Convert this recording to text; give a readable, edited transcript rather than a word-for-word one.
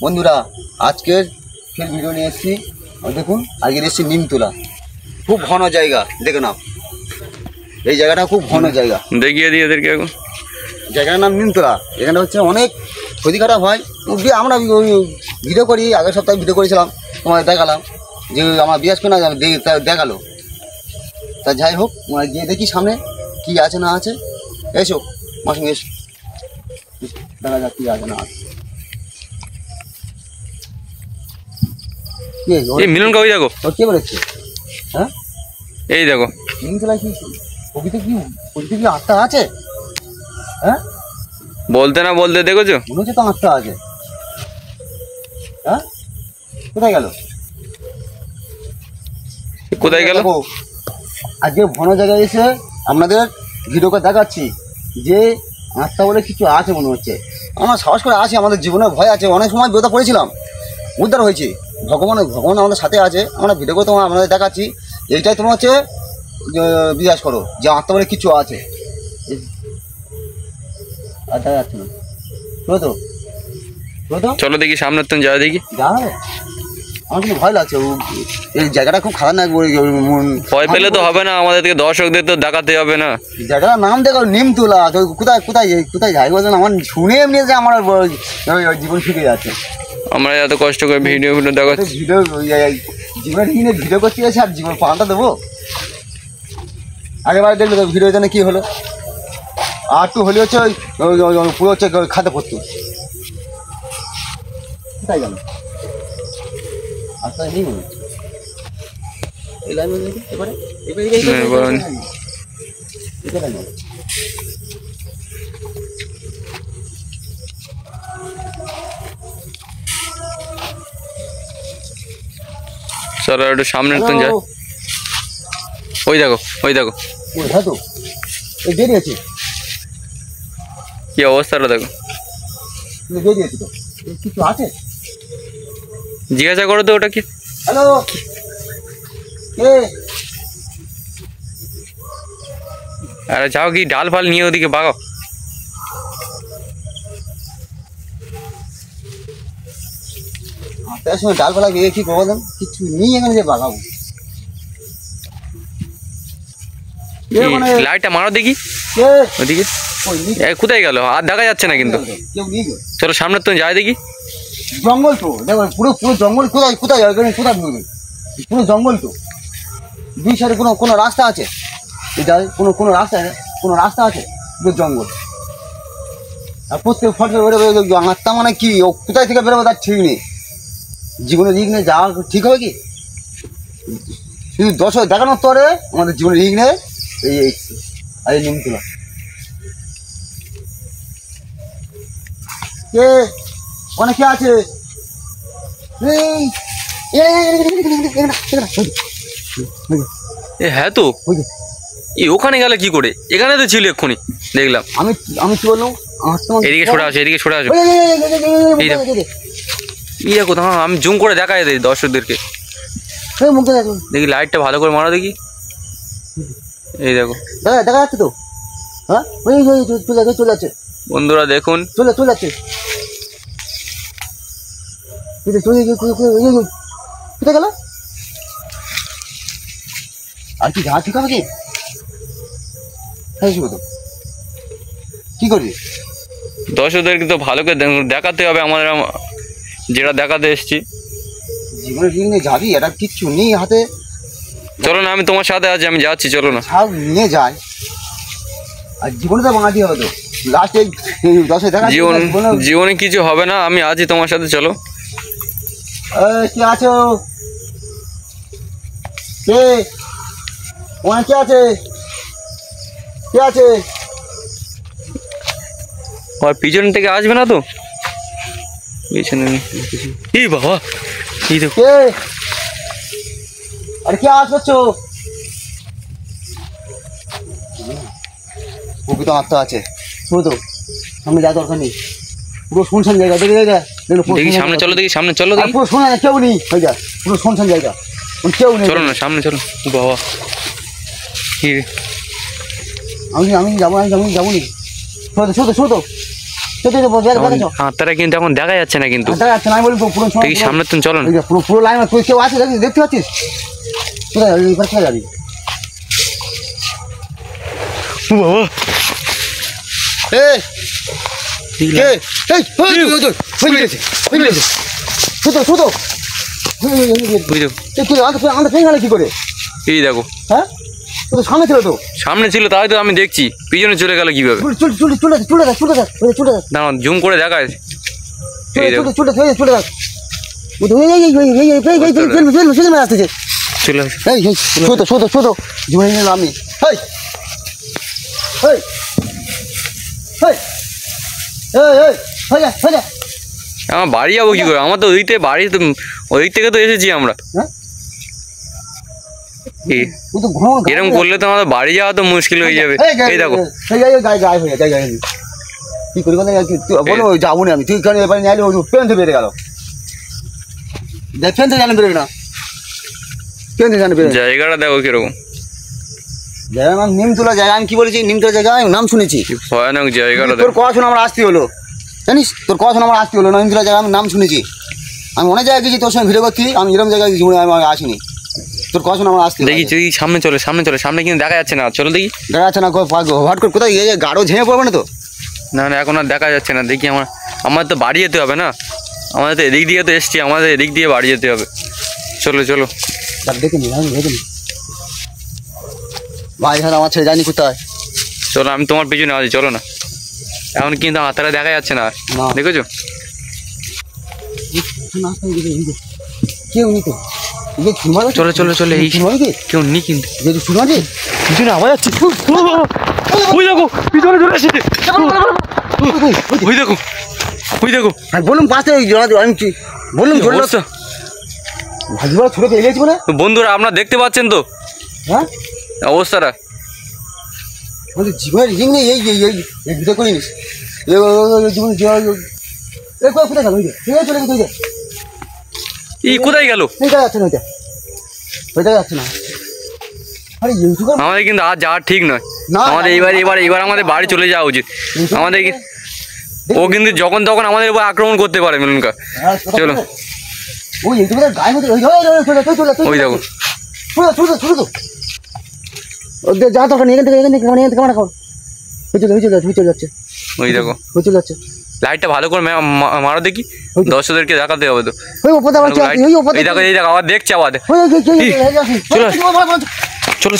বন্ধুরা আজকের ফের ভিডিও নিয়ে এসেছি। দেখুন আজকে এসেছি নিমতলা, খুব ঘন জায়গা, দেখে নাও এই জায়গাটা খুব ঘন জায়গা। দেখিয়ে দিই এদেরকে। এখন জায়গাটার নাম নিমতলা। এখানে হচ্ছে অনেক ক্ষতি খারাপ হয়। আমরা ভিডিও করি, আগের সপ্তাহে ভিডিও করেছিলাম, তোমাদের দেখালাম যে আমার বিয়াস করে না দেখালো। তা যাই হোক, গিয়ে দেখি সামনে কি আছে না আছে। এসো মাসুম, এসো দেখা যাক কি আছে না আছে। মিলন কা ওই দেখো, কে বলেছে? হ্যাঁ এই দেখো নিমতলায় কি প্রকৃতি কি আত্মা আছে? হ্যাঁ বলতে না বলতে দেখেছো, মনে হচ্ছে তো আত্মা আছে। হ্যাঁ কোথায় গেল? কোথায় গেল? আজকে ঘন জায়গায় এসে আপনাদের ভিডিও করে দেখাচ্ছি যে আত্মা বলে কিছু আছে মনে হচ্ছে। আমরা সাহস করে আছি, আমাদের জীবনে ভয় আছে, অনেক সময় বিপদে পড়েছিলাম, উদ্ধার হয়েছি। ভগবান আমাদের সাথে আছে, আমরা ভিডিও করে তোমার আপনাদের দেখাচ্ছি। এইটাই তোমার হচ্ছে বিশ্বাস করো যে আত্মা বলে কিছু আছে। আর দেখা যাচ্ছে না, চলো দেখি সামনে তো যা দেখি। যা হবে, আমার কিন্তু ভয় লাগছে। এই জায়গাটা খুব খারাপ না, ভয় পেলে তো হবে না, আমাদেরকে দর্শকদের তো দেখাতে হবে না। জায়গাটার নাম দেখো নিমতলা। কোথায় কোথায় কোথায় যাই বলছেন? আমার শুনে এমনি যে আমার জীবন ফিরে যাচ্ছে। আমরা এত কষ্ট করে ভিডিও দেখাচ্ছি, ভিডিও জীবনের কিনে ভিডিও করতে গেছে আর জীবন পাল্টা দেবো। আগেবারে দেখলে তো ভিডিও জানে কী হলো, আর একটু হলে হচ্ছে ওই পুরো হচ্ছে খাতে পড়তো। কোথায় গেল? আচ্ছা নেই মনে হচ্ছে। এই লাইন এবারে চলো একটু সামনে তো যাই। ওই দেখো ওই দেখো, হ্যাঁ তো এই বেরিয়েছে। কি অবস্থাটা দেখো, বেরিয়েছে তো কিছু আছে। জিজ্ঞাসা করো তো ওটা কি। হ্যালো, আরে যাও, কি ডাল ফাল নিয়ে ওদিকে বাগাও। তার সময় ডালপালা গিয়ে কি করবো, কিছু নেই এখানে যে বাগাবো। লাইটটা মারো দেখি ওদিকে, কোথায় গেল আর দেখা যাচ্ছে না কিন্তু। চলো সামনে তো যাই দেখি। জঙ্গল তো দেখো, পুরো পুরো জঙ্গল। কোথায় কোথায় কোথায় পুরো জঙ্গল তো। দুই সাইডে কোনো রাস্তা আছে? এটা কোনো রাস্তা আছে? পুরো জঙ্গল। আর প্রত্যেক ফটো বেরোবে আত্মা মানে কি, ও কোথায় থেকে বেরোবে তার ঠিক নেই। জীবনের রিগ নিয়ে যাওয়া ঠিক হবে কি? শুধু দর্শক দেখানোর পরে আমাদের জীবনের রিগ নেই। এই নিমতলা কে অনেকে আছে। হ্যাঁ তো ওখানে গেলে কি করে? এখানে তো ছিল এক্ষুনি দেখলাম। আমি কি বললাম, এদিকে সরে আসো, এদিকে সরে আসো। এই দেখো, আমি জুম করে দেখাই দিই দর্শকদেরকে। দেখি লাইটটা ভালো করে মারো দেখি। এই দেখো দেখা যাচ্ছে তো। হ্যাঁ চলে যাচ্ছে বন্ধুরা, দেখুন চলে যাচ্ছে। কোথায় গেল? আর কি যা ঠিক হবে কি? কি করবি? দর্শকদেরকে তো ভালো করে দেখাতে হবে, আমাদের যেটা দেখাতে এসছি। জীবনের ঋণ নিয়ে যাবি, এটা কিচ্ছু নেই হাতে। চলো না, আমি তোমার সাথে আছি, আমি যাচ্ছি, চলো না। সব নিয়ে যায় আর জীবনে তো বাঙালি হবে তো লাস্টে। জীবনে কিছু হবে না, আমি আছি তোমার সাথে, চলো। কে আছো? কে ওখানে কে আছে? কে আছে? আর পিছন থেকে আসবে না তো? পিছনে এই বাবা, এই দেখো। কে? আরে কে আসছো? প্রকৃত আত্মা আছে, শুনো তো সামনে যা দরকার নেই। পুরো শুনশান জায়গা, দেখি সামনে চলো, দেখি সামনে চলো, দেখি পুরো শোনা কেউ নেই হয়ে যা, পুরো শুনশান জায়গা, কেউ নেই। চলো না সামনে চলো। বাবা আমি যাবো নি শোধো হাতটা কিন্তু এখন দেখা যাচ্ছে না কিন্তু যাচ্ছে না, আমি বলি পুরো দেখি সামনে তুমি চলো না। পুরো লাইন তুই কেউ আছে দেখতে পাচ্ছিস? কোথায় যাবি এবার, কোথায় যাবি? বাবা কি করে? এই দেখো হ্যাঁ তো সামনে ছিল তো, সামনে ছিল তাই তো আমি দেখছি, পিছনে চলে গেল কিভাবে? দাঁড়াও জুম করে দেখা আছে। এই দেখো চলে আসছে। আমি আমার বাড়ি যাবো কি করে? আমার তো ওই থেকে বাড়ি তো ওই দিক থেকে তো এসেছি আমরা। এরকম করলে তো আমাদের বাড়ি যাওয়া তো মুশকিল হয়ে যাবে। এই দেখো কি করি বলো, যাবো না আমি, তুই কেন এবার নিয়ে পেন থেকে বেড়ে গেল, পেন থেকে জানে বেরোবে না, পেন থেকে জানে বেরোবে। জায়গাটা দেখো কিরকম জায়গা নাম নিমতলা জায়গা, আমি কি বলেছি নিমতলা জায়গা নাম শুনেছি, ভয়ানক জায়গাটা। তোর কথা শুনে আমার আসতে হলো, জানিস তোর কথা শুনে আমার আসতে হলো, নিমতলা জায়গা আমি নাম শুনেছি, আমি অনেক জায়গায় গেছি তোর সঙ্গে ভিডিও করছি, আমি এরকম জায়গায় জীবনে আমি আসিনি, তোর কথা শুনে আমার আসতে দেখি তুই সামনে চলে সামনে কিন্তু দেখা যাচ্ছে না, চলো দেখি। দেখা যাচ্ছে না হট করে কোথায় গাঢ় ঝেঁয়ে পড়বে না তো? না এখন আর দেখা যাচ্ছে না, দেখি আমার তো বাড়ি যেতে হবে না, আমাদের তো এদিক দিয়ে তো এসছি, আমাদের এদিক দিয়ে বাড়ি যেতে হবে। চলো দেখে নি ভাই, হ্যাঁ আমার ছেলে জানি কোথায়। চলো আমি তোমার পিছনে আছি, চলো না। এখন কিন্তু হাতারা দেখা যাচ্ছে না, দেখেছো? কেউ নি তো, চলো এই কেউ নি কিন্তু পিছনে আওয়াজ যাচ্ছে। ওই দেখো পিছনে চলে এসেছে, ওই দেখো বলুন পাশে আমি বললাম ভাজিবার ছোটো এলিয়েছি বলে। বন্ধুরা আপনারা দেখতে পাচ্ছেন তো হ্যাঁ অবস্থাটা, বলছি জীবনের রিং নেই, এই ভিডিও করে নিস জীবন কোথায় গেল, চলে গেছে, কোথায় গেল? যাচ্ছে না ওইটা যাচ্ছে না। আরে ইউটিউবার আমাদের কিন্তু আর যাওয়ার ঠিক নয়, আমাদের এবার আমাদের বাড়ি চলে যাওয়া উচিত আমাদের। ও কিন্তু যখন তখন আমাদের উপর আক্রমণ করতে পারে মিলনকা। চলো ওই ইউটিউবের গায়ে মধ্যে ওই দেখো যা দরকার এখান থেকে ক্যামেরা কর, চলে যাচ্ছে ওই দেখো চলে যাচ্ছে। লাইটটা ভালো করে মারো দেখি, দর্শকদেরকে দেখাতে হবে তো। এই দেখো আবার দেখছে আবার। চলো